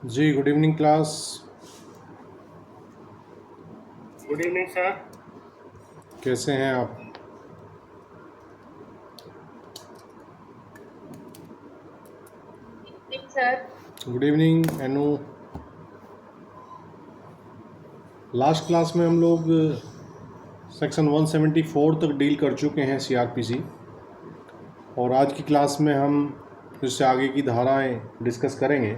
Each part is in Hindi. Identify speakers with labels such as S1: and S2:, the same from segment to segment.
S1: जी good evening class.
S2: Good evening sir.
S1: कैसे हैं आप?
S3: Sir
S1: good evening Anu. Last class में हम लोग सेक्शन 174 तक डील कर चुके हैं सीआरपीसी, और आज की क्लास में हम इससे आगे की धाराएं डिस्कस करेंगे।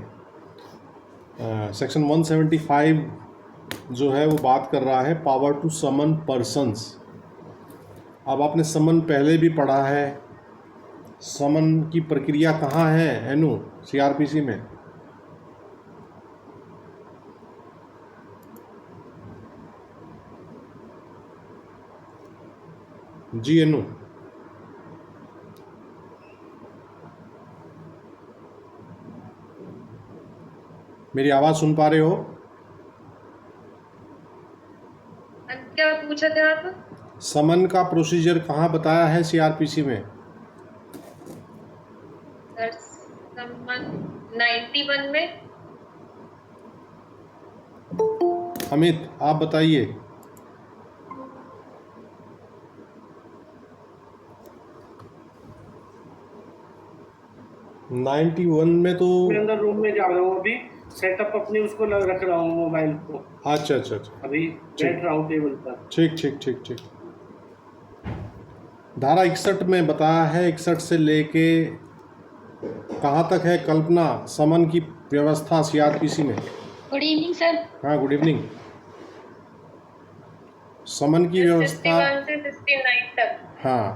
S1: सेक्शन 175 जो है वो बात कर रहा है पावर टू समन पर्सन्स। अब आपने समन पहले भी पढ़ा है। समन की प्रक्रिया कहाँ है एनु सीआरपीसी में? जी एनु, मेरी आवाज़ सुन पा रहे हो?
S3: क्या पूछा था आप?
S1: समन का प्रोसीजर कहाँ बताया है सीआरपीसी में?
S3: सर समन 91 में।
S1: अमित आप बताइए। नाइन्टी वन में तो
S2: मैं अंदर रूम में जा रहा हूँ, अभी सेटअप अपनी उसको रख रहा हूँ मोबाइल को।
S1: अच्छा अच्छा अच्छा,
S2: अभी बैठ रहा हूँ टेबल पर।
S1: ठीक ठीक ठीक ठीक। धारा 61 में बताया है, 61 से लेके कहाँ तक है कल्पना समन की व्यवस्था सीआरपीसी में?
S4: Good evening sir.
S1: हाँ गुड इवनिंग। समन की व्यवस्था
S3: 61 से 69 तक।
S1: हाँ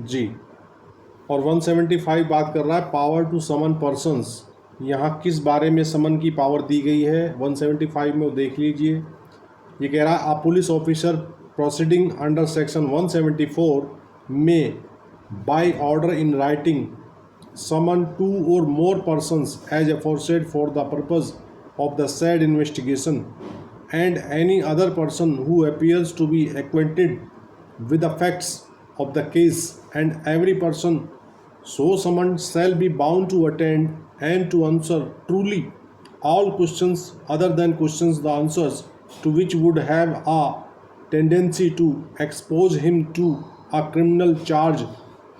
S1: जी। और 175 बात कर रहा है पावर टू समन पर्सन्स। यहाँ किस बारे में समन की पावर दी गई है 175 में, वो देख लीजिए। ये कह रहा है, a police officer proceeding under section 174 में by order in writing summon two or more persons as aforesaid for the purpose of the said investigation and any other person who appears to be acquainted with the facts of the case, and every person so summoned shall be bound to attend and to answer truly all questions other than questions the answers to which would have a tendency to expose him to a criminal charge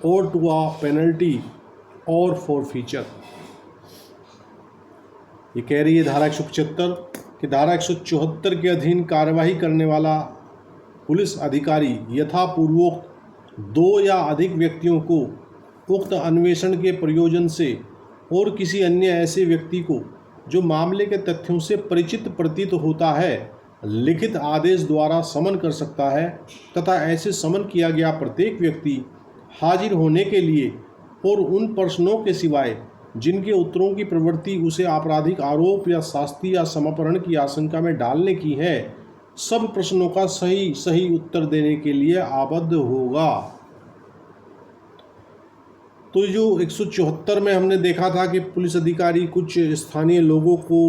S1: or to a penalty और forfeiture। ये कह रही है धारा 175 कि धारा 174 के अधीन कार्यवाही करने वाला पुलिस अधिकारी यथापूर्वक दो या अधिक व्यक्तियों को उक्त अन्वेषण के प्रयोजन से और किसी अन्य ऐसे व्यक्ति को जो मामले के तथ्यों से परिचित प्रतीत होता है लिखित आदेश द्वारा समन कर सकता है, तथा ऐसे समन किया गया प्रत्येक व्यक्ति हाजिर होने के लिए और उन प्रश्नों के सिवाय जिनके उत्तरों की प्रवृत्ति उसे आपराधिक आरोप या शास्ति या समापरण की आशंका में डालने की है, सब प्रश्नों का सही सही उत्तर देने के लिए आबद्ध होगा। तो जो 174 में हमने देखा था कि पुलिस अधिकारी कुछ स्थानीय लोगों को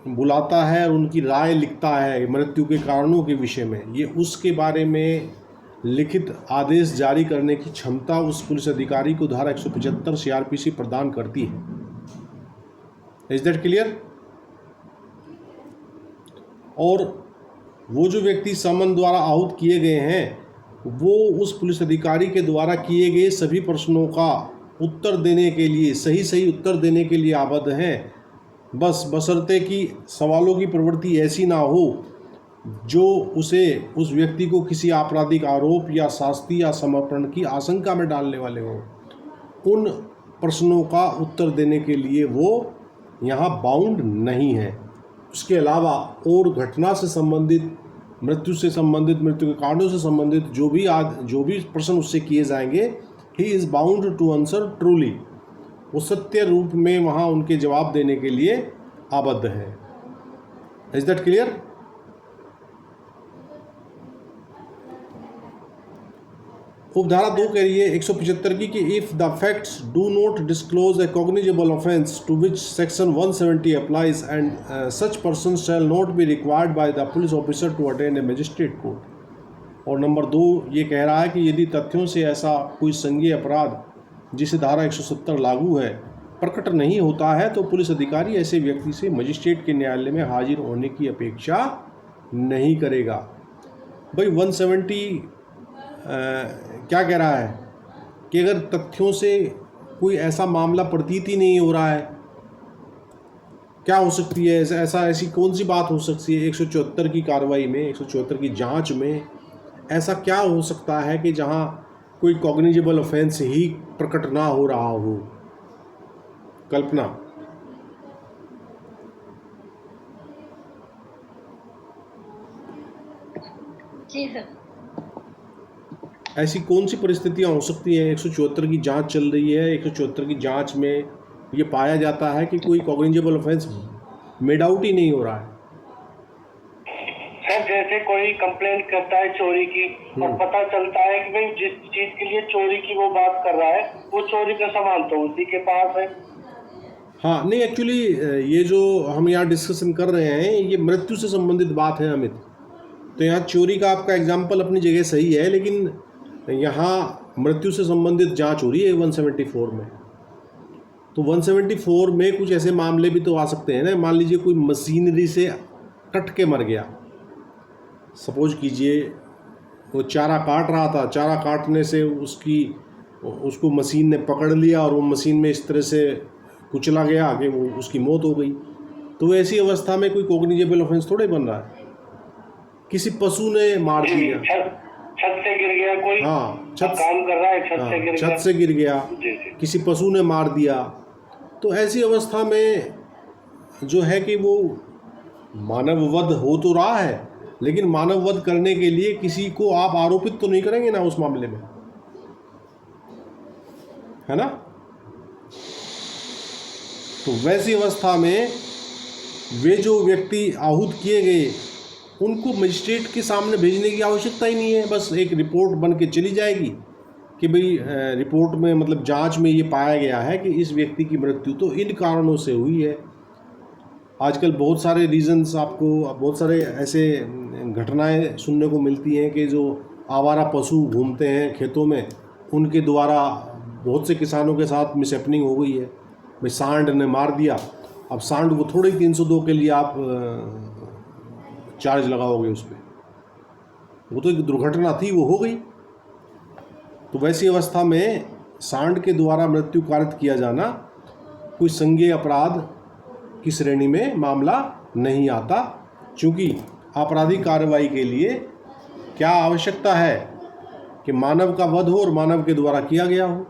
S1: बुलाता है और उनकी राय लिखता है मृत्यु के कारणों के विषय में, ये उसके बारे में लिखित आदेश जारी करने की क्षमता उस पुलिस अधिकारी को धारा 175 सीआरपीसी प्रदान करती है। Is that clear? और वो जो व्यक्ति समन द्वारा आहूत किए गए हैं वो उस पुलिस अधिकारी के द्वारा किए गए सभी प्रश्नों का उत्तर देने के लिए सही सही उत्तर देने के लिए आबद्ध हैं, बस बशर्ते कि सवालों की प्रवृत्ति ऐसी ना हो जो उसे उस व्यक्ति को किसी आपराधिक आरोप या शास्ति या समर्पण की आशंका में डालने वाले हों। उन प्रश्नों का उत्तर देने के लिए वो यहाँ बाउंड नहीं है। उसके अलावा और घटना से संबंधित, मृत्यु से संबंधित, मृत्यु के कारणों से संबंधित जो भी प्रश्न उससे किए जाएंगे, he is bound to answer truly. वो सत्य रूप में वहाँ उनके जवाब देने के लिए आबद्ध है। Is that clear? उपधारा 2 कह रही है 175 की कि if the facts do not disclose a cognizable offence to which section 170 applies and such person shall not be required by the police officer to attend a magistrate court. और नंबर 2 ये कह रहा है कि यदि तथ्यों से ऐसा कोई संज्ञेय अपराध जिसे धारा 170 लागू है प्रकट नहीं होता है तो पुलिस अधिकारी ऐसे व्यक्ति से मजिस्ट्रेट के न्यायालय में हाजिर होने की अपेक्षा नहीं करेगा। भाई 170 क्या कह रहा है कि अगर तथ्यों से कोई ऐसा मामला प्रतीत ही नहीं हो रहा है, क्या हो सकती है ऐसी कौन सी बात हो सकती है 174 की कार्रवाई में, 174 की जांच में ऐसा क्या हो सकता है कि जहां कोई कॉग्निजेबल ऑफेंस ही प्रकट ना हो रहा हो? कल्पना,
S3: जी सर।
S1: ऐसी कौन सी परिस्थितियां हो सकती हैं? 174 की जांच चल रही है, 174 की जांच में ये पाया जाता है कि कोई कॉग्निजेबल ऑफेंस मेड आउट ही नहीं हो रहा है।
S2: सर जैसे कोई कंप्लेंट करता है चोरी की और पता चलता है कि भाई जिस चीज के लिए चोरी की वो बात कर रहा है वो चोरी का सामान तो उसी के पास है।
S1: हाँ, नहीं एक्चुअली ये जो हम यहाँ डिस्कशन कर रहे हैं ये मृत्यु से संबंधित बात है अमित। तो यहाँ चोरी का आपका एग्जाम्पल अपनी जगह सही है, लेकिन यहाँ मृत्यु से संबंधित जांच हो रही है 174 में। तो 174 में कुछ ऐसे मामले भी तो आ सकते हैं ना। मान लीजिए कोई मशीनरी से कट के मर गया, सपोज कीजिए वो चारा काट रहा था, चारा काटने से उसको मशीन ने पकड़ लिया और वो मशीन में इस तरह से कुचला गया कि वो उसकी मौत हो गई। तो ऐसी अवस्था में कोई कॉग्निजेबल ऑफेंस थोड़े बन रहा है। किसी पशु ने मार दिया,
S2: छत से गिर गया कोई,
S1: हाँ
S2: काम कर रहा है, छत से गिर गया,
S1: किसी पशु ने मार दिया, तो ऐसी अवस्था में जो है कि वो मानव वध हो तो रहा है, लेकिन मानव वध करने के लिए किसी को आप आरोपित तो नहीं करेंगे ना उस मामले में, है ना। तो वैसी अवस्था में वे जो व्यक्ति आहूत किए गए उनको मजिस्ट्रेट के सामने भेजने की आवश्यकता ही नहीं है। बस एक रिपोर्ट बन के चली जाएगी कि भाई रिपोर्ट में मतलब जांच में ये पाया गया है कि इस व्यक्ति की मृत्यु तो इन कारणों से हुई है। आजकल बहुत सारे रीजंस, आपको बहुत सारे ऐसे घटनाएं सुनने को मिलती हैं कि जो आवारा पशु घूमते हैं खेतों में, उनके द्वारा बहुत से किसानों के साथ मिसहैपनिंग हो गई है। भाई सांड ने मार दिया, अब सांड को थोड़े 302 के लिए आप चार्ज लगाओगे उस पर, वो तो एक दुर्घटना थी, वो हो गई। तो वैसी अवस्था में सांड के द्वारा मृत्यु कारित किया जाना कोई संज्ञेय अपराध की श्रेणी में मामला नहीं आता, क्योंकि आपराधिक कार्रवाई के लिए क्या आवश्यकता है कि मानव का वध हो और मानव के द्वारा किया गया हो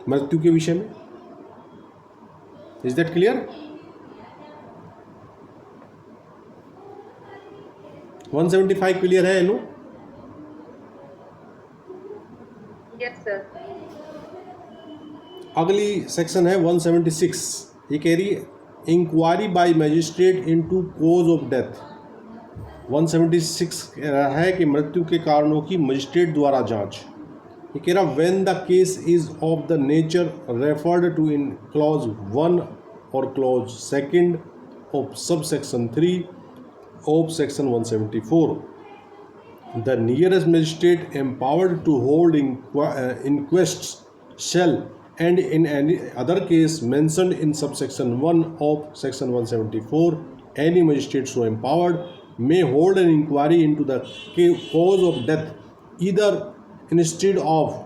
S1: मृत्यु के विषय में। Is that clear? 175 क्लियर है एनु?
S3: Yes sir.
S1: अगली सेक्शन है 176। ये कह रही है inquiry by magistrate into cause of death. 176 कह रहा है कि मृत्यु के कारणों की मजिस्ट्रेट द्वारा जांच। ये कह रहा when the case is of the nature referred to in clause 1 और clause 2 of sub section 3 of section 174, the nearest magistrate empowered to hold inquests shall, and in any other case mentioned in subsection 1 of section 174, any magistrate so empowered may hold an inquiry into the cause of death either instead of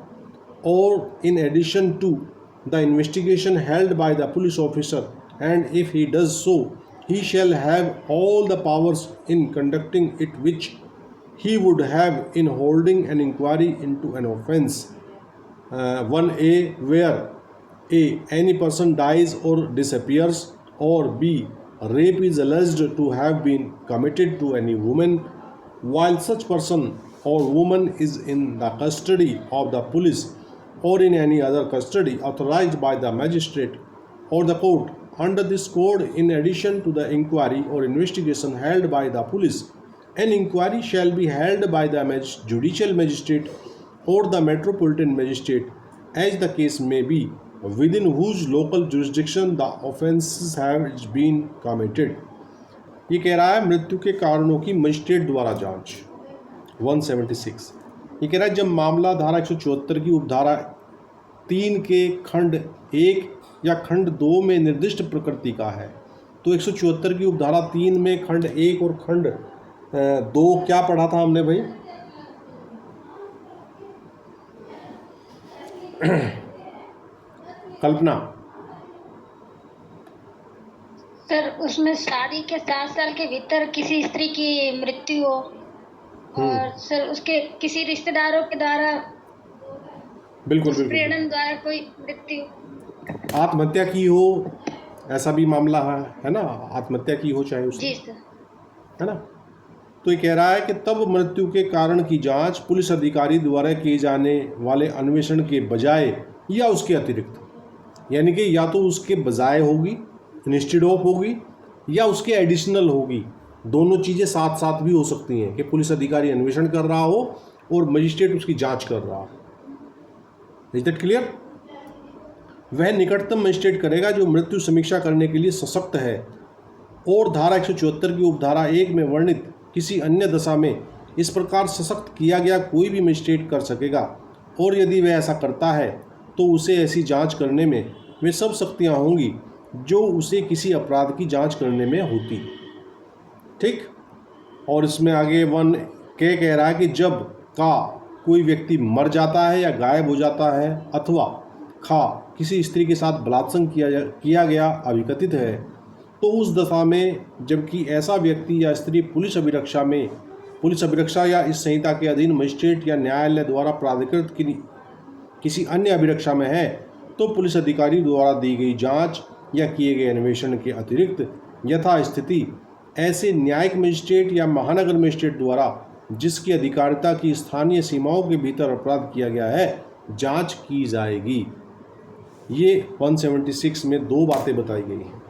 S1: or in addition to the investigation held by the police officer, and if he does so he shall have all the powers in conducting it which he would have in holding an inquiry into an offence. 1A, where A, any person dies or disappears, or B, rape is alleged to have been committed to any woman while such person or woman is in the custody of the police or in any other custody authorized by the magistrate or the court. Under this code, in addition to the inquiry or investigation held by the police, an inquiry shall be held by the judicial magistrate or the metropolitan magistrate, as the case may be, within whose local jurisdiction the offences have been committed. ये कह रहा है मृत्यु के कारणों की मजिस्ट्रेट द्वारा जांच। 176 ये कह रहा है जब मामला धारा 174 की उपधारा 3 के खंड 1 या खंड 2 में निर्दिष्ट प्रकृति का है। तो 174 की उपधारा 3 में खंड 1 और खंड 2 क्या पढ़ा था हमने भाई? कल्पना।
S3: सर उसमें शादी के 7 साल के भीतर किसी स्त्री की मृत्यु हो और सर उसके किसी रिश्तेदारों के द्वारा
S1: बिल्कुल
S3: उस
S1: बिल्कुल
S3: प्रेरण द्वारा कोई मृत्यु,
S1: आत्महत्या की हो, ऐसा भी मामला है ना, आत्महत्या की हो चाहे उसने,
S3: जी सर।
S1: है ना। तो ये कह रहा है कि तब मृत्यु के कारण की जांच पुलिस अधिकारी द्वारा किए जाने वाले अन्वेषण के बजाय या उसके अतिरिक्त, यानी कि या तो उसके बजाय होगी, इंस्टेड ऑफ होगी, या उसके एडिशनल होगी। दोनों चीज़ें साथ साथ भी हो सकती हैं कि पुलिस अधिकारी अन्वेषण कर रहा हो और मजिस्ट्रेट उसकी जांच कर रहा हो। Is that clear? वह निकटतम मजिस्ट्रेट करेगा जो मृत्यु समीक्षा करने के लिए सशक्त है और धारा 174 की उपधारा 1 में वर्णित किसी अन्य दशा में इस प्रकार सशक्त किया गया कोई भी मजिस्ट्रेट कर सकेगा, और यदि वह ऐसा करता है तो उसे ऐसी जांच करने में वे सब शक्तियां होंगी जो उसे किसी अपराध की जांच करने में होती। ठीक। और इसमें आगे 1 के कह रहा है कि जब का कोई व्यक्ति मर जाता है या गायब हो जाता है अथवा खा किसी स्त्री के साथ बलात्संग किया गया अभिकथित है, तो उस दशा में जबकि ऐसा व्यक्ति या स्त्री पुलिस अभिरक्षा या इस संहिता के अधीन मजिस्ट्रेट या न्यायालय द्वारा प्राधिकृत किसी अन्य अभिरक्षा में है, तो पुलिस अधिकारी द्वारा दी गई जांच या किए गए अन्वेषण के अतिरिक्त यथास्थिति ऐसे न्यायिक मजिस्ट्रेट या महानगर मजिस्ट्रेट द्वारा जिसकी अधिकारिता की स्थानीय सीमाओं के भीतर अपराध किया गया है जांच की जाएगी। ये 176 में 2 बातें बताई गई हैं।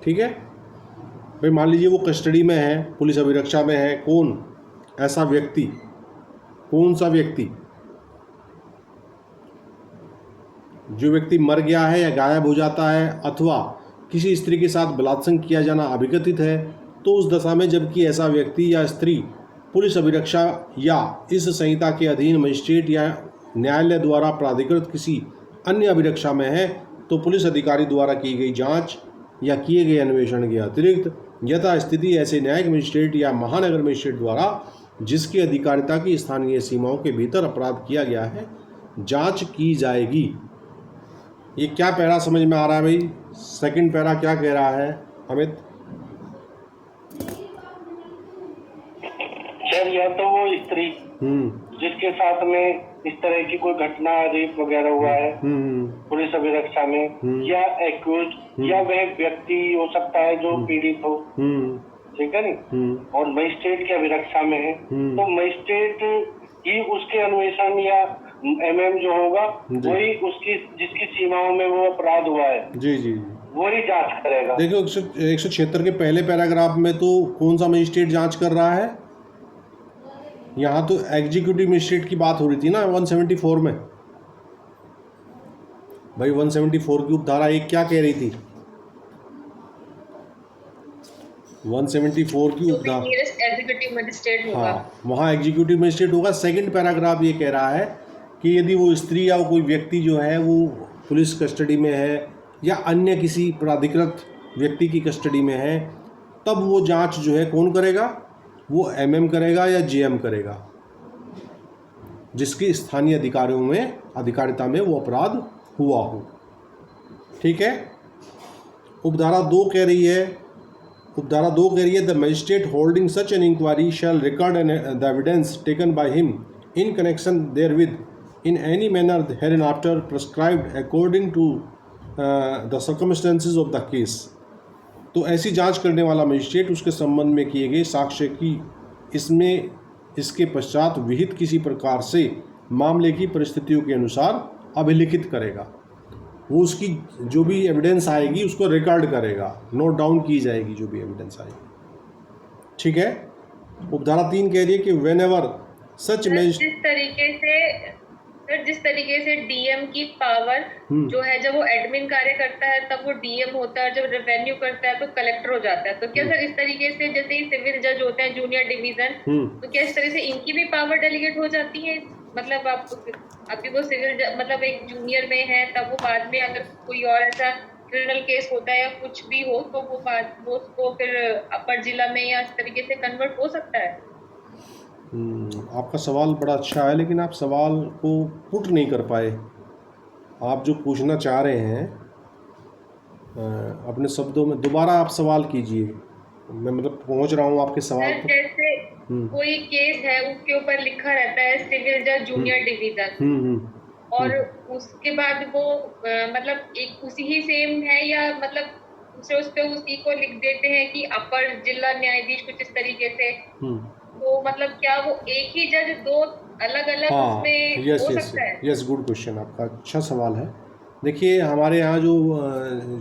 S1: ठीक है भाई, मान लीजिए वो कस्टडी में है, पुलिस अभिरक्षा में है, कौन ऐसा व्यक्ति, कौन सा व्यक्ति, जो व्यक्ति मर गया है या गायब हो जाता है अथवा किसी स्त्री के साथ बलात्संग किया जाना अभिकथित है, तो उस दशा में जबकि ऐसा व्यक्ति या स्त्री पुलिस अभिरक्षा या इस संहिता के अधीन मजिस्ट्रेट या न्यायालय द्वारा प्राधिकृत किसी अन्य अभिरक्षा में है, तो पुलिस अधिकारी द्वारा की गई जांच या किए गए अन्वेषण के अतिरिक्त यथास्थिति ऐसे न्यायिक मजिस्ट्रेट या महानगर मजिस्ट्रेट द्वारा जिसकी अधिकारिता की स्थानीय सीमाओं के भीतर अपराध किया गया है जांच की जाएगी। ये क्या पैरा समझ में आ रहा है भाई? सेकंड पैरा क्या कह रहा है अमित?
S2: सर या तो वो स्त्री जिसके साथ में इस तरह की कोई घटना रेप वगैरह हुआ है पुलिस अभिरक्षा में, या एक्यूज, या वह व्यक्ति हो सकता है जो पीड़ित हो, ठीक है नहीं, और मजिस्ट्रेट की अभिरक्षा में है, तो मजिस्ट्रेट ही उसके अन्वेषण या एमएम जो होगा वही उसकी जिसकी सीमाओं में वो अपराध हुआ है
S1: जी जी
S2: वही जांच करेगा।
S1: देखो 176 के पहले पैराग्राफ में तो कौन सा मजिस्ट्रेट जांच कर रहा है? यहाँ तो एग्जीक्यूटिव मजिस्ट्रेट की बात हो रही थी ना 174 में। भाई 174 की उपधारा 1 क्या कह रही थी? 174 की उपधारा,
S3: एग्जीक्यूटिव मजिस्ट्रेट होगा,
S1: हाँ वहाँ एग्जीक्यूटिव मजिस्ट्रेट होगा। सेकंड पैराग्राफ ये कह रहा है कि यदि वो स्त्री या कोई व्यक्ति जो है वो पुलिस कस्टडी में है या अन्य किसी प्राधिकृत व्यक्ति की कस्टडी में है, तब वो जांच जो है कौन करेगा? वो एमएम करेगा या जेएम करेगा, जिसकी स्थानीय अधिकारिता में वो अपराध हुआ हो। ठीक है। उपधारा 2 कह रही है the magistrate holding such an inquiry shall record the evidence taken by him in connection therewith in any manner hereinafter prescribed according to the circumstances of the case। तो ऐसी जांच करने वाला मजिस्ट्रेट उसके संबंध में किए गए साक्ष्य की इसके पश्चात विहित किसी प्रकार से मामले की परिस्थितियों के अनुसार अभिलिखित करेगा। वो उसकी जो भी एविडेंस आएगी उसको रिकॉर्ड करेगा, नोट डाउन की जाएगी जो भी एविडेंस आएगी। ठीक है। उपधारा 3 कह रही है कि वेन एवर सच
S3: जिस तरीके से डीएम की पावर जो है जब वो एडमिन कार्य करता है तब वो डीएम होता है, जब रेवेन्यू करता है तो कलेक्टर हो जाता है। तो क्या सर इस तरीके से जैसे ही सिविल जज होते हैं जूनियर डिवीजन, तो क्या इस तरह से इनकी भी पावर डेलीगेट हो जाती है? मतलब आप अभी वो मतलब एक जूनियर में है, तब वो बाद में अगर कोई और ऐसा क्रिमिनल केस होता है या कुछ भी हो तो वो उसको फिर अपर जिला में या इस तरीके से कन्वर्ट हो सकता है।
S1: आपका सवाल बड़ा अच्छा है, लेकिन आप सवाल को पुट नहीं कर पाए। आप जो पूछना चाह रहे हैं अपने शब्दों में दोबारा आप सवाल कीजिए। मैं मतलब पहुंच रहा हूं आपके सवाल
S3: सर
S1: पर।
S3: जैसे कोई केस है उसके ऊपर लिखा रहता है सिविल जज जूनियर डिवीजन, और उसके बाद वो मतलब एक उसी ही सेम है या मतलब दूसरे उस पे उसी को लिख देते हैं कि अपर जिला न्यायाधीश कुछ इस तरीके से, तो मतलब क्या वो एक ही जज दो अलग अलग
S1: हाँ,
S3: उसमें
S1: यस
S3: हो
S1: यस
S3: सकता है?
S1: यस, गुड क्वेश्चन, आपका अच्छा सवाल है। देखिए, हमारे यहाँ जो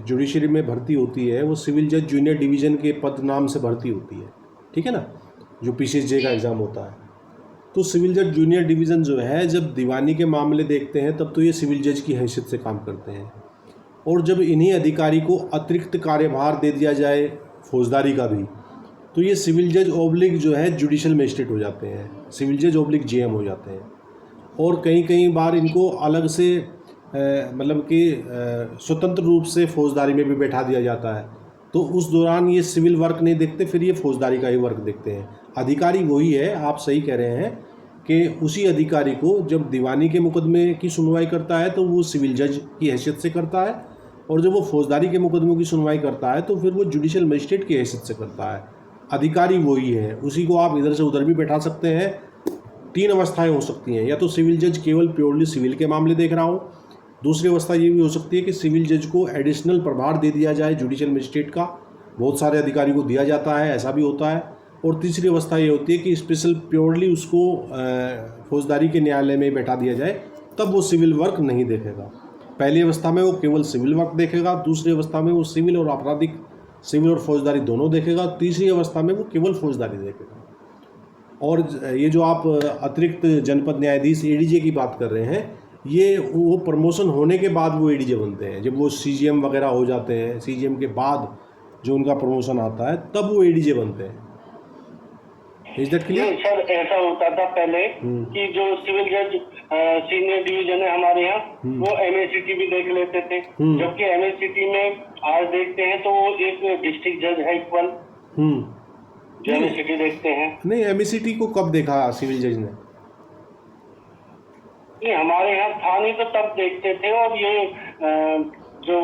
S1: जुडिशरी में भर्ती होती है वो सिविल जज जूनियर डिवीज़न के पद नाम से भर्ती होती है, ठीक है ना, जो PCSJ का
S3: जी
S1: एग्ज़ाम होता है। तो सिविल जज जूनियर डिवीज़न जो है, जब दीवानी के मामले देखते हैं तब तो ये सिविल जज की हैसियत से काम करते हैं, और जब इन्हीं अधिकारी को अतिरिक्त कार्यभार दे दिया जाए फौजदारी का भी, तो ये सिविल जज ओब्लिक जो है जुडिशल मजिस्ट्रेट हो जाते हैं, सिविल जज ओब्लिक GM हो जाते हैं। और कई कई बार इनको अलग से मतलब कि स्वतंत्र रूप से फौजदारी में भी बैठा दिया जाता है, तो उस दौरान ये सिविल वर्क नहीं देखते, फिर ये फौजदारी का ही वर्क देखते हैं। अधिकारी वही है, आप सही कह रहे हैं कि उसी अधिकारी को जब दीवानी के मुकदमे की सुनवाई करता है तो वो सिविल जज की हैसियत से करता है, और जब वो फौजदारी के मुकदमों की सुनवाई करता है तो फिर वो जुडिशल मजिस्ट्रेट की हैसियत से करता है। अधिकारी वही है, उसी को आप इधर से उधर भी बैठा सकते हैं। 3 अवस्थाएं हो सकती हैं, या तो सिविल जज केवल प्योरली सिविल के मामले देख रहा हो, दूसरी अवस्था ये भी हो सकती है कि सिविल जज को एडिशनल प्रभार दे दिया जाए जुडिशल मजिस्ट्रेट का, बहुत सारे अधिकारी को दिया जाता है, ऐसा भी होता है। और तीसरी अवस्था ये होती है कि स्पेशल प्योरली उसको फौजदारी के न्यायालय में बैठा दिया जाए, तब वो सिविल वर्क नहीं देखेगा। पहली अवस्था में वो केवल सिविल वर्क देखेगा, दूसरी अवस्था में वो सिविल और आपराधिक, सिविल और फौजदारी दोनों देखेगा, तीसरी अवस्था में वो केवल फौजदारी देखेगा। और ये जो आप अतिरिक्त जनपद न्यायाधीश ADJ की बात कर रहे हैं, ये वो प्रमोशन होने के बाद वो ADJ बनते हैं। जब वो CGM वगैरह हो जाते हैं, CGM के बाद जो उनका प्रमोशन आता है तब वो ADJ बनते हैं। Is that clear?
S2: सर ऐसा होता था पहले कि जो सिविल जज सीनियर डिवीजन है हमारे यहाँ, वो MACT भी देख लेते थे, जबकि MACT में आज देखते हैं तो वो एक डिस्ट्रिक्ट जज है इक्वल, जो MACT देखते हैं।
S1: नहीं, MACT को कब देखा सिविल जज ने?
S2: नहीं, हमारे यहाँ था नहीं तो तब देखते थे। और ये जो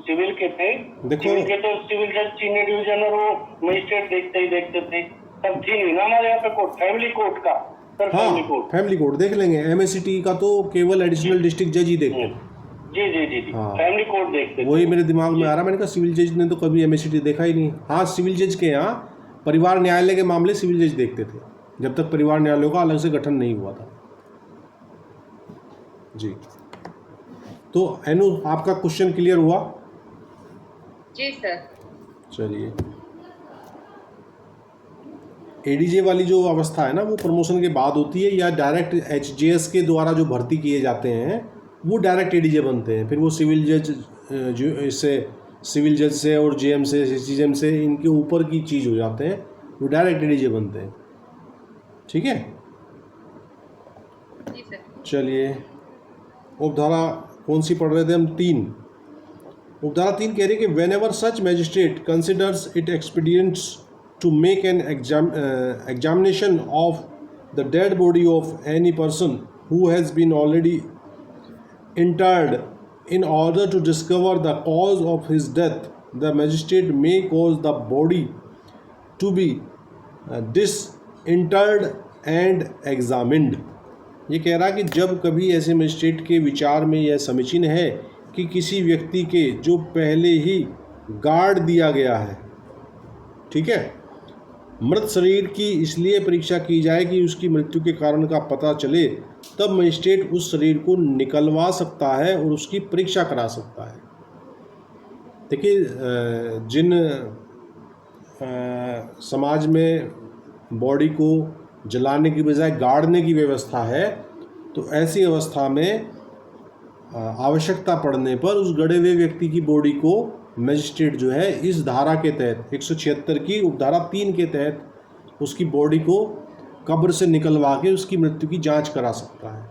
S2: सिविल के थे, सिविल के तो सिविल जज सीनियर डिवीजन और वो मजिस्ट्रेट देखते थे, तब थी नहीं ना हमारे यहाँ पे कोर्ट, फैमिली कोर्ट का सर।
S1: हाँ,
S2: फैमिली
S1: कोर्ट देख लेंगे। MACT का तो केवल एडिशनल डिस्ट्रिक्ट जज ही देखते थे।
S2: जी हाँ, फैमिली कोर्ट देखते थे।
S1: वही मेरे दिमाग में आ रहा, मैंने कहा सिविल जज ने तो कभी MACT देखा ही नहीं। हाँ, सिविल जज के यहाँ परिवार न्यायालय के मामले सिविल जज देखते थे, जब तक परिवार न्यायालयों का अलग से गठन नहीं हुआ था। जी, तो एनु, आपका क्वेश्चन क्लियर हुआ?
S3: जी सर।
S1: चलिए, ADJ वाली जो अवस्था है ना, वो प्रमोशन के बाद होती है, या डायरेक्ट HJS के द्वारा जो भर्ती किए जाते हैं वो डायरेक्ट ADJ बनते हैं। फिर वो सिविल जज जो इससे सिविल जज से और GM से CGM से इनके ऊपर की चीज़ हो जाते हैं, वो डायरेक्ट ADJ बनते हैं। ठीक है, चलिए, उपधारा कौन सी पढ़ रहे थे हम? 3। उपधारा 3 कह रही है कि whenever such magistrate considers it expedients to make an examination of the dead body of any person who has been already interred in order to discover the cause of his death, the magistrate may cause the body to be disinterred and examined। ये कह रहा कि जब कभी ऐसे मजिस्ट्रेट के विचार में यह समीचीन है कि किसी व्यक्ति के जो पहले ही गाड़ दिया गया है, ठीक है, मृत शरीर की इसलिए परीक्षा की जाए कि उसकी मृत्यु के कारण का पता चले, तब मजिस्ट्रेट उस शरीर को निकलवा सकता है और उसकी परीक्षा करा सकता है। देखिए, जिन समाज में बॉडी को जलाने की बजाय गाड़ने की व्यवस्था है, तो ऐसी अवस्था में आवश्यकता पड़ने पर उस गड़े हुए व्यक्ति की बॉडी को मजिस्ट्रेट जो है इस धारा के तहत 176 की उपधारा 3 के तहत उसकी बॉडी को कब्र से निकलवा के उसकी मृत्यु की जांच करा सकता है।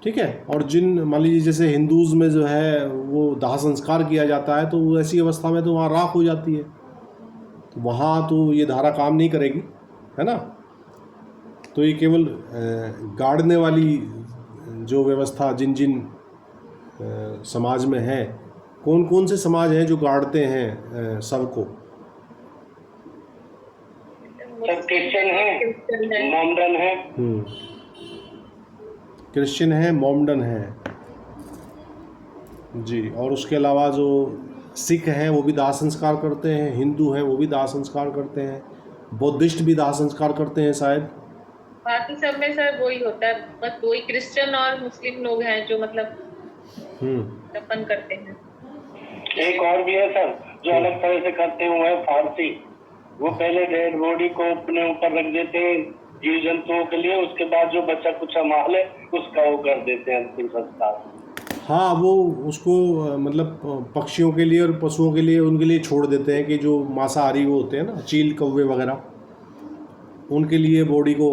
S1: ठीक है। और जिन मान लीजिए जैसे हिंदूज़ में जो है वो दाह संस्कार किया जाता है, तो ऐसी अवस्था में तो वहाँ राख हो जाती है, तो वहाँ तो ये धारा काम नहीं करेगी, है ना। तो ये केवल गाड़ने वाली जो व्यवस्था जिन जिन समाज में है, कौन कौन से समाज हैं जो गाड़ते हैं शव को?
S2: क्रिश्चियन है, मोमडन है।
S1: क्रिश्चियन है, मोमडन है जी। और उसके अलावा जो सिख हैं वो भी दाह संस्कार करते हैं, हिंदू हैं वो भी दाह संस्कार करते हैं, बौद्धिस्ट भी दाह संस्कार करते हैं शायद।
S3: बाकी सब में सर वही होता है, बस वही क्रिश्चियन और मुस्लिम लोग हैं जो मतलब दफन करते हैं।
S2: एक और भी है सर जो अलग तरह से करते हुए हैं, फारसी। वो पहले डेड बॉडी को अपने ऊपर रख देते हैं जीव जंतुओं के लिए, उसके बाद जो बच्चा कुछ माल है उसका वो कर देते हैं अंतिम संस्कार।
S1: हाँ, वो उसको मतलब पक्षियों के लिए और पशुओं के लिए उनके लिए छोड़ देते हैं कि जो मांसाहारी वो होते हैं ना, चील कौवे वगैरह, उनके लिए बॉडी को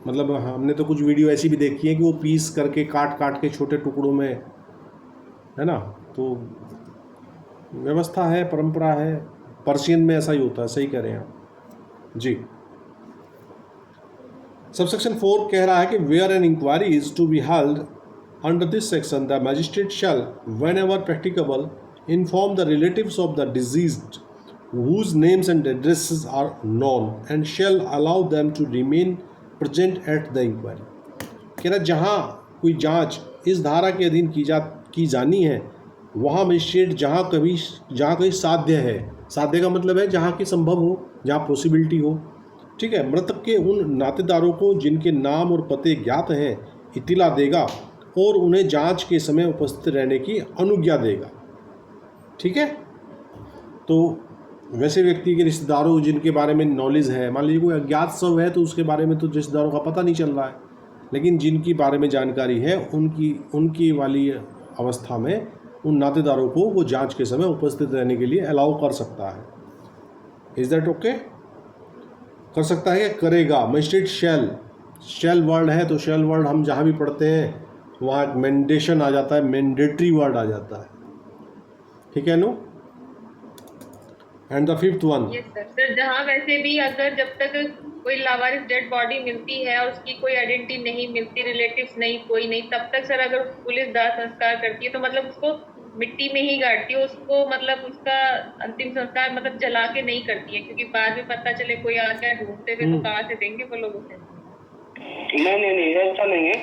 S1: मतलब हमने तो कुछ वीडियो ऐसी भी देखी है कि वो पीस करके काट काट के छोटे टुकड़ों में, है ना। तो व्यवस्था है, परंपरा है, पर्शियन में ऐसा ही होता है। सही कह रहे हैं आप जी। सबसेक्शन 4 कह रहा है कि where an inquiry is to be held under this section the magistrate shall whenever practicable inform the relatives of the deceased whose names and addresses are known and shall allow them to remain present at the inquiry। कह रहा जहाँ कोई जांच इस धारा के अधीन की जानी है, वहाँ मजिस्ट्रेट जहाँ कहीं साध्य है, साध्य का मतलब है जहाँ की संभव हो, जहाँ पॉसिबिलिटी हो, ठीक है, मृतक के उन नातेदारों को जिनके नाम और पते ज्ञात हैं इत्तिला देगा और उन्हें जांच के समय उपस्थित रहने की अनुज्ञा देगा। ठीक है। तो वैसे व्यक्ति के रिश्तेदारों जिनके बारे में नॉलेज है, मान लीजिए कोई अज्ञात शव है तो उसके बारे में तो रिश्तेदारों का पता नहीं चल रहा है, लेकिन जिनकी बारे में जानकारी है उनकी वाली अवस्था में उन नातेदारों को वो जांच के समय उपस्थित रहने के लिए अलाउ कर सकता है। Is that okay? कर सकता है या करेगा? मजिस्ट्रेट शैल वर्ड है, तो शैल वर्ड हम जहाँ भी पढ़ते हैं वहाँ एक मैंडेशन आ जाता है, मैंडेटरी वर्ड आ जाता है। ठीक है no. And the fifth one,
S3: yes sir, जहाँ वैसे भी अगर जब तक कोई लावारिस डेड बॉडी मिलती है और उसकी कोई आइडेंटिटी नहीं मिलती, रिलेटिव्स नहीं, कोई नहीं, तब तक सर अगर पुलिस दाह संस्कार करती है तो मतलब उसको मिट्टी में ही गाड़ती है, उसको मतलब उसका अंतिम संस्कार मतलब जला के नहीं करती है, क्योंकि बाद में पता चले कोई आ गया ढूंढते हुए तो कहाँ से देंगे वो लोग उसे।
S2: नहीं ऐसा नहीं है,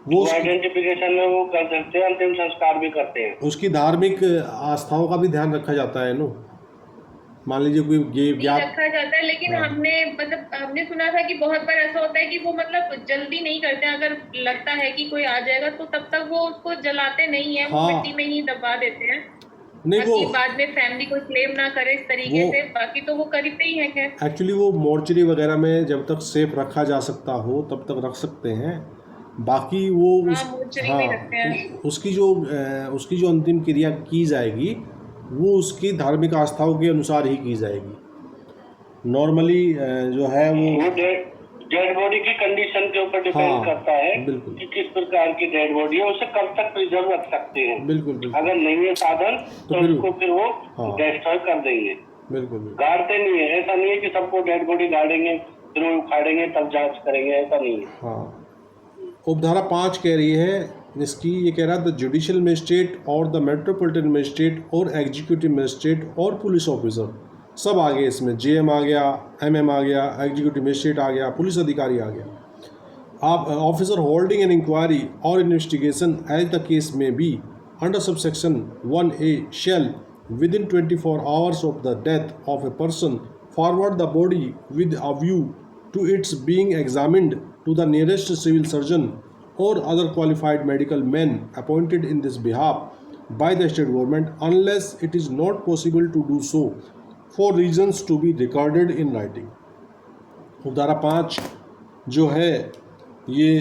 S2: वो आइडेंटिफिकेशन में वो कर सकते हैं, अंतिम संस्कार भी करते हैं।
S1: उसकी धार्मिक आस्थाओं का भी ध्यान रखा जाता है नो। मान लीजिए कोई
S3: रखा जाता है, लेकिन हमने सुना था कि बहुत बार ऐसा होता है कि वो मतलब जल्दी नहीं करते हैं, अगर लगता है कि कोई आ जाएगा तो तब तक वो उसको जलाते नहीं है, वो मिट्टी में ही दबा देते हैं, नहीं वो बाद में फैमिली को क्लेम ना करे इस तरीके से, बाकी तो वो करते ही हैं।
S1: एक्चुअली वो मोर्चरी वगैरह में जब तक सेफ रखा जा सकता हो तब तक रख सकते हैं, बाकी वो उसकी जो अंतिम क्रिया की जाएगी वो उसकी धार्मिक आस्थाओं के अनुसार ही की जाएगी। नॉर्मली जो है वो
S2: डेड बॉडी की कंडीशन के ऊपर डिपेंड करता है कि किस प्रकार की डेड बॉडी है, उसे कब तक प्रिजर्व रख सकते हैं। बिल्कुल। अगर नहीं है साधन तो उसको फिर वो डिस्ट्रॉय कर देंगे। बिल्कुल। गाड़ते नहीं है, ऐसा नहीं है कि सबको डेड बॉडी गाड़ेंगे फिर वो उखाड़ेंगे तब जांच करेंगे, ऐसा नहीं है। हाँ।
S1: उपधारा 5 कह रही है इसकी, ये कह रहा है द जुडिशियल मजिस्ट्रेट और द मेट्रोपॉलिटन मजिस्ट्रेट और एग्जीक्यूटिव मजिस्ट्रेट और पुलिस ऑफिसर सब आ गए इसमें, जेएम आ गया, एमएम आ गया, एग्जीक्यूटिव मजिस्ट्रेट आ गया, पुलिस अधिकारी आ गया। आप ऑफिसर होल्डिंग एन इंक्वायरी और इन्वेस्टिगेशन एज द केस में be under subsection 1A shall within 24 hours of the death of a person forward the body with a view to its being examined to the nearest civil surgeon or other qualified medical men appointed in this behalf by the state government unless it is not possible to do so for reasons to be recorded in writing। उपधारा 5 जो है ये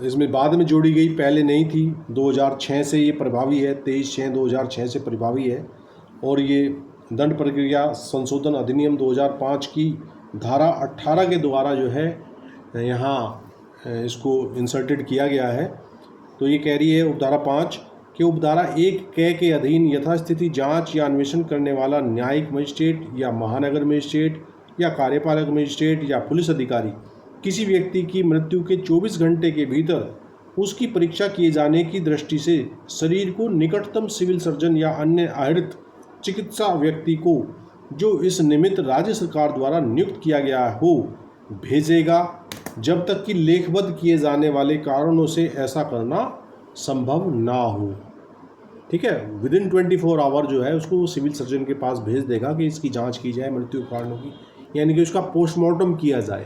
S1: इसमें बाद में जोड़ी गई, पहले नहीं थी, 2006 से ये प्रभावी है, 23/6/2006 से प्रभावी है और ये दंड प्रक्रिया संशोधन अधिनियम 2005 की धारा 18 के द्वारा जो है यहाँ इसको इंसर्टेड किया गया है। तो ये कह रही है उपधारा 5 कि उपधारा 1 के अधीन यथास्थिति जांच या अन्वेषण करने वाला न्यायिक मजिस्ट्रेट या महानगर मजिस्ट्रेट या कार्यपालक मजिस्ट्रेट या पुलिस अधिकारी किसी व्यक्ति की मृत्यु के 24 घंटे के भीतर उसकी परीक्षा किए जाने की दृष्टि से शरीर को निकटतम सिविल सर्जन या अन्य आहरित चिकित्सा व्यक्ति को जो इस निमित्त राज्य सरकार द्वारा नियुक्त किया गया हो भेजेगा, जब तक कि लेखबद्ध किए जाने वाले कारणों से ऐसा करना संभव ना हो। ठीक है, विदिन 24 आवर जो है उसको सिविल सर्जन के पास भेज देगा कि इसकी जांच की जाए मृत्यु कारणों की, यानी कि उसका पोस्टमार्टम किया जाए।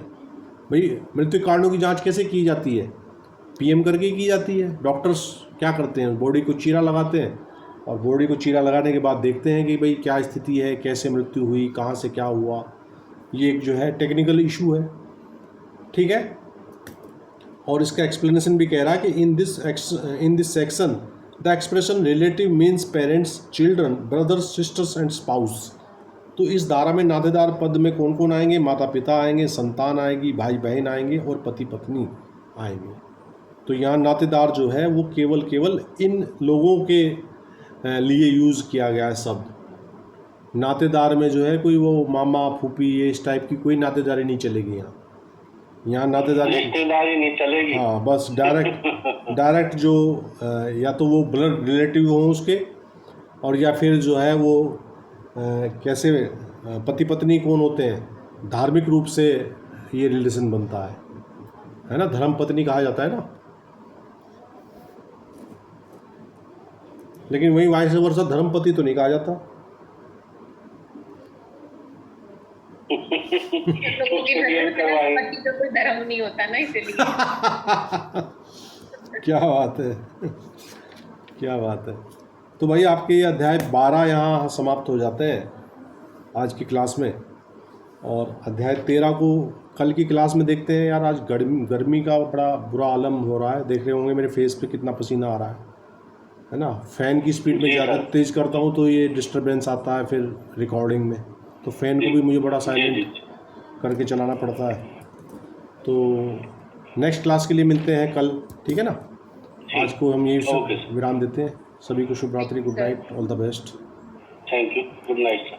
S1: भाई मृत्यु कारणों की जांच कैसे की जाती है? पीएम करके की जाती है। डॉक्टर्स क्या करते हैं, बॉडी को चीरा लगाते हैं और बॉडी को चीरा लगाने के बाद देखते हैं कि भाई क्या स्थिति है, कैसे मृत्यु हुई, कहाँ से क्या हुआ। ये एक जो है टेक्निकल इशू है। ठीक है, और इसका एक्सप्लेनेशन भी कह रहा है कि in this section the expression relative means parents, children, brothers, sisters and spouse. तो इस धारा में नातेदार पद में कौन कौन आएंगे? माता पिता आएंगे, संतान आएगी, भाई बहन आएंगे और पति पत्नी आएंगे। तो यहाँ नातेदार जो है वो केवल इन लोगों के लिए यूज़ किया गया है शब्द। नातेदार में जो है कोई वो मामा फूफी ये इस टाइप की कोई नातेदारी नहीं चलेगी यहाँ नातेदारी
S2: रिश्तेदारी नहीं चलेगी।
S1: हाँ, बस डायरेक्ट जो या तो वो ब्लड रिलेटिव हों उसके, और या फिर जो है वो कैसे पति पत्नी कौन होते हैं, धार्मिक रूप से ये रिलेशन बनता है ना, धर्म पत्नी कहा जाता है ना। लेकिन वही वाइस वर्षा धर्मपति तो नहीं कहा जाता।
S3: लोगों की नजर में पति का कोई धर्म नहीं होता ना, इसलिए।
S1: क्या बात है, क्या बात है। तो भाई आपके ये अध्याय 12 यहाँ समाप्त हो जाते हैं आज की क्लास में, और अध्याय 13 को कल की क्लास में देखते हैं। यार आज गर्मी का बड़ा बुरा आलम हो रहा है, देख रहे होंगे मेरे फेस पे कितना पसीना आ रहा है ना। फ़ैन की स्पीड में ज़्यादा तेज़ करता हूँ तो ये डिस्टरबेंस आता है फिर रिकॉर्डिंग में, तो फ़ैन को भी मुझे बड़ा साइलेंट करके चलाना पड़ता है। तो नेक्स्ट क्लास के लिए मिलते हैं कल, ठीक है ना। आज को हम यही विराम देते हैं। सभी को शुभ रात्रि, good night, all the best.
S2: Thank you, good night.